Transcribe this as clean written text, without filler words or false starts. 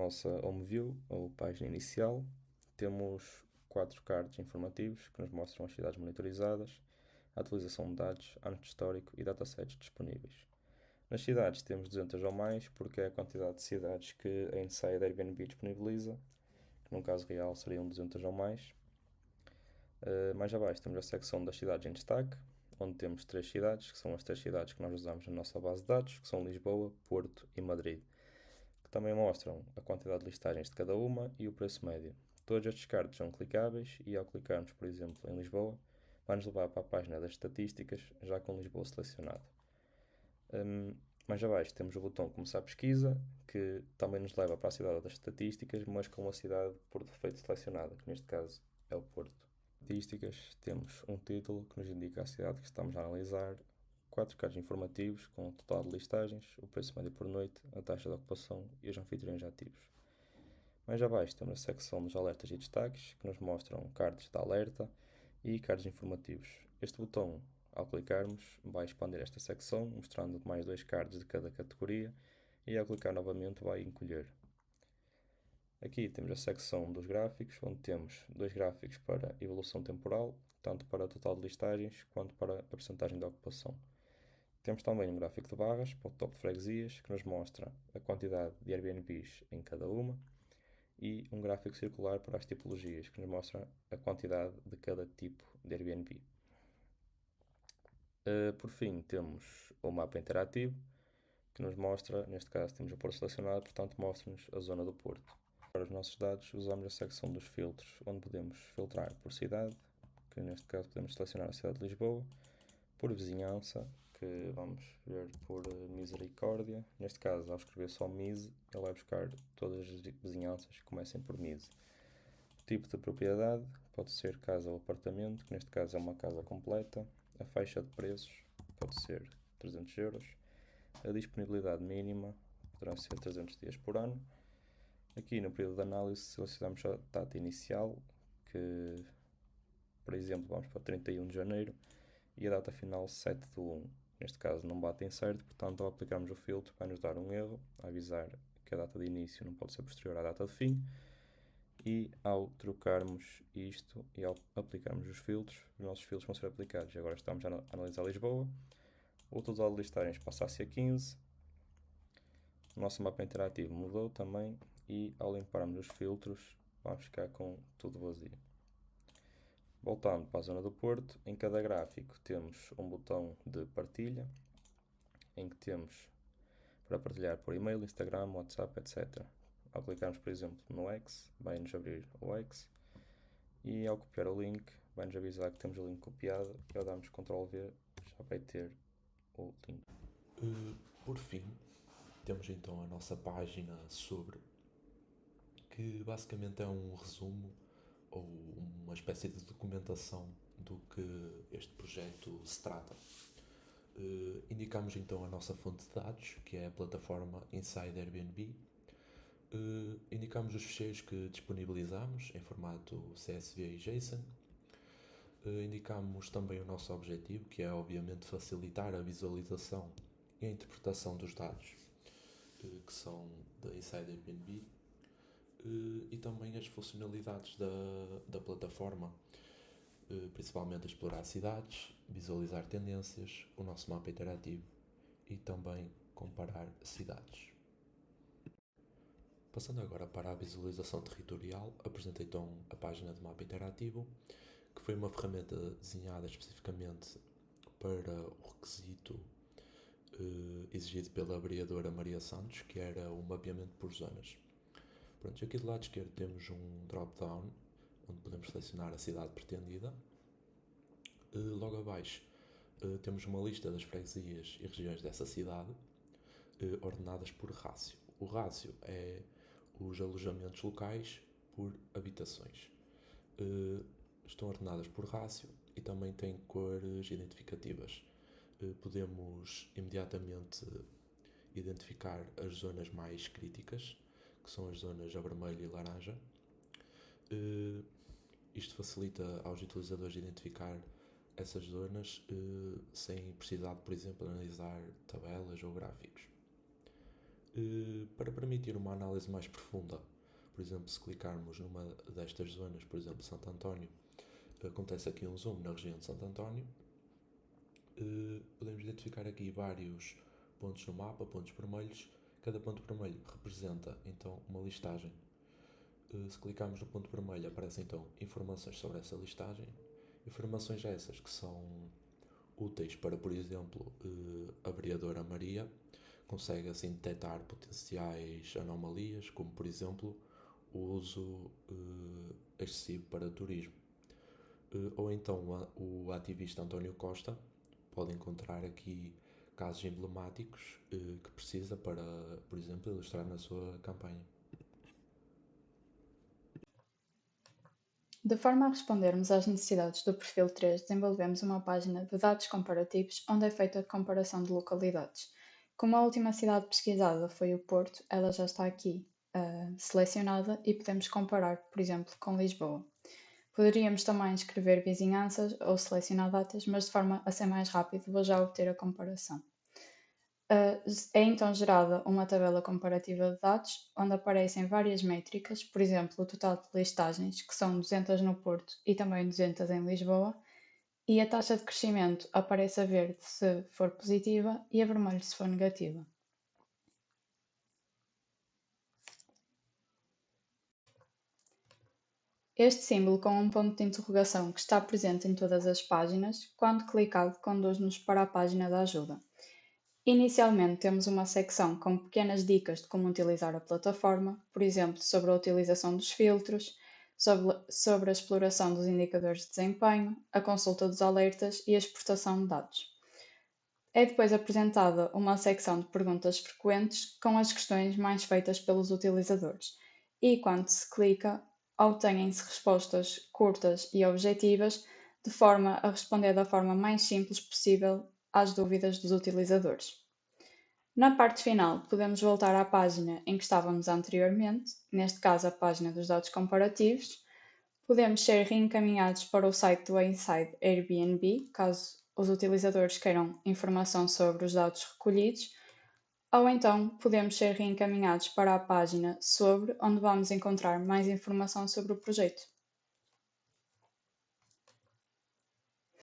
nossa home view, ou página inicial, temos 4 cards informativos que nos mostram as cidades monitorizadas, a atualização de dados, ano histórico e datasets disponíveis. Nas cidades temos 200 ou mais, porque é a quantidade de cidades que a Inside Airbnb disponibiliza, que num caso real seriam 200 ou mais. Mais abaixo temos a secção das cidades em destaque, onde temos 3 cidades, que são as 3 cidades que nós usamos na nossa base de dados, que são Lisboa, Porto e Madrid, que também mostram a quantidade de listagens de cada uma e o preço médio. Todos estes cards são clicáveis e ao clicarmos, por exemplo, em Lisboa, vai-nos levar para a página das estatísticas, já com Lisboa selecionado. Mais abaixo temos o botão Começar a Pesquisa, que também nos leva para a cidade das estatísticas, mas com a cidade por defeito selecionada, que neste caso é o Porto. Estatísticas, temos um título que nos indica a cidade que estamos a analisar, 4 cards informativos com o total de listagens, o preço médio por noite, a taxa de ocupação e os anfitriões ativos. Mais abaixo temos a secção dos alertas e destaques, que nos mostram cards de alerta e cards informativos. Este botão, ao clicarmos, vai expandir esta secção, mostrando mais 2 cards de cada categoria, e ao clicar novamente vai encolher. Aqui temos a secção dos gráficos, onde temos 2 gráficos para evolução temporal, tanto para o total de listagens quanto para a percentagem de ocupação. Temos também um gráfico de barras para o top de freguesias, que nos mostra a quantidade de Airbnbs em cada uma, e um gráfico circular para as tipologias, que nos mostra a quantidade de cada tipo de Airbnb. Por fim, temos o mapa interativo, que nos mostra, neste caso temos o Porto selecionado, portanto mostra-nos a zona do Porto. Para os nossos dados usamos a secção dos filtros, onde podemos filtrar por cidade, que neste caso podemos selecionar a cidade de Lisboa, por vizinhança, que vamos ver por misericórdia. Neste caso, ao escrever só Mise, ele vai buscar todas as vizinhanças que comecem por Mise. O tipo de propriedade pode ser casa ou apartamento, que neste caso é uma casa completa. A faixa de preços pode ser 300 euros. A disponibilidade mínima poderá ser 300 dias por ano. Aqui no período de análise selecionamos a data inicial, que por exemplo vamos para 31 de janeiro, e a data final 7 de 1. Neste caso não bate em certo, portanto ao aplicarmos o filtro vai nos dar um erro, a avisar que a data de início não pode ser posterior à data de fim, e ao trocarmos isto e ao aplicarmos os filtros, os nossos filtros vão ser aplicados. E agora estamos a analisar Lisboa, o total de listagens passa a ser 15, o nosso mapa interativo mudou também, e ao limparmos os filtros vamos ficar com tudo vazio. Voltando para a zona do Porto, em cada gráfico temos um botão de partilha, em que temos para partilhar por e-mail, Instagram, WhatsApp, etc. Ao clicarmos, por exemplo, no X, vai-nos abrir o X, e ao copiar o link, vai-nos avisar que temos o link copiado, e ao darmos Ctrl+V, já vai ter o link. Por fim, temos então a nossa página sobre, que basicamente é um resumo ou uma espécie de documentação do que este projeto se trata. Indicamos então a nossa fonte de dados, que é a plataforma Inside Airbnb. Indicamos os ficheiros que disponibilizamos em formato CSV e JSON. Indicamos também o nosso objetivo, que é obviamente facilitar a visualização e a interpretação dos dados que são da Inside Airbnb, e também as funcionalidades da plataforma, principalmente explorar cidades, visualizar tendências, o nosso mapa interativo e também comparar cidades. Passando agora para a visualização territorial, apresentei então a página de mapa interativo, que foi uma ferramenta desenhada especificamente para o requisito exigido pela vereadora Maria Santos, que era o mapeamento por zonas. Pronto, aqui do lado esquerdo temos um drop-down, onde podemos selecionar a cidade pretendida. Logo abaixo temos uma lista das freguesias e regiões dessa cidade, ordenadas por rácio. O rácio é os alojamentos locais por habitações. Estão ordenadas por rácio e também têm cores identificativas. Podemos imediatamente identificar as zonas mais críticas, que são as zonas a vermelho e laranja. Isto facilita aos utilizadores identificar essas zonas sem precisar de, por exemplo, analisar tabelas ou gráficos. Para permitir uma análise mais profunda, por exemplo, se clicarmos numa destas zonas, por exemplo, Santo António, acontece aqui um zoom na região de Santo António, podemos identificar aqui vários pontos no mapa, pontos vermelhos. Cada ponto vermelho representa então uma listagem. Se clicarmos no ponto vermelho aparecem então informações sobre essa listagem, informações essas que são úteis para, por exemplo, a vereadora Maria consegue assim detectar potenciais anomalias, como por exemplo o uso excessivo para turismo. Ou então o ativista António Costa pode encontrar aqui casos emblemáticos que precisa para, por exemplo, ilustrar na sua campanha. De forma a respondermos às necessidades do perfil 3, desenvolvemos uma página de dados comparativos onde é feita a comparação de localidades. Como a última cidade pesquisada foi o Porto, ela já está aqui selecionada e podemos comparar, por exemplo, com Lisboa. Poderíamos também escrever vizinhanças ou selecionar datas, mas de forma a ser mais rápido vou já obter a comparação. É então gerada uma tabela comparativa de dados, onde aparecem várias métricas, por exemplo, o total de listagens, que são 200 no Porto e também 200 em Lisboa, e a taxa de crescimento aparece a verde se for positiva e a vermelho se for negativa. Este símbolo com um ponto de interrogação que está presente em todas as páginas, quando clicado, conduz-nos para a página da ajuda. Inicialmente temos uma secção com pequenas dicas de como utilizar a plataforma, por exemplo, sobre a utilização dos filtros, sobre a exploração dos indicadores de desempenho, a consulta dos alertas e a exportação de dados. É depois apresentada uma secção de perguntas frequentes com as questões mais feitas pelos utilizadores e, quando se clica, obtêm-se respostas curtas e objetivas, de forma a responder da forma mais simples possível às dúvidas dos utilizadores. Na parte final, podemos voltar à página em que estávamos anteriormente, neste caso a página dos dados comparativos. Podemos ser reencaminhados para o site do Inside Airbnb, caso os utilizadores queiram informação sobre os dados recolhidos, ou então podemos ser reencaminhados para a página sobre, onde vamos encontrar mais informação sobre o projeto.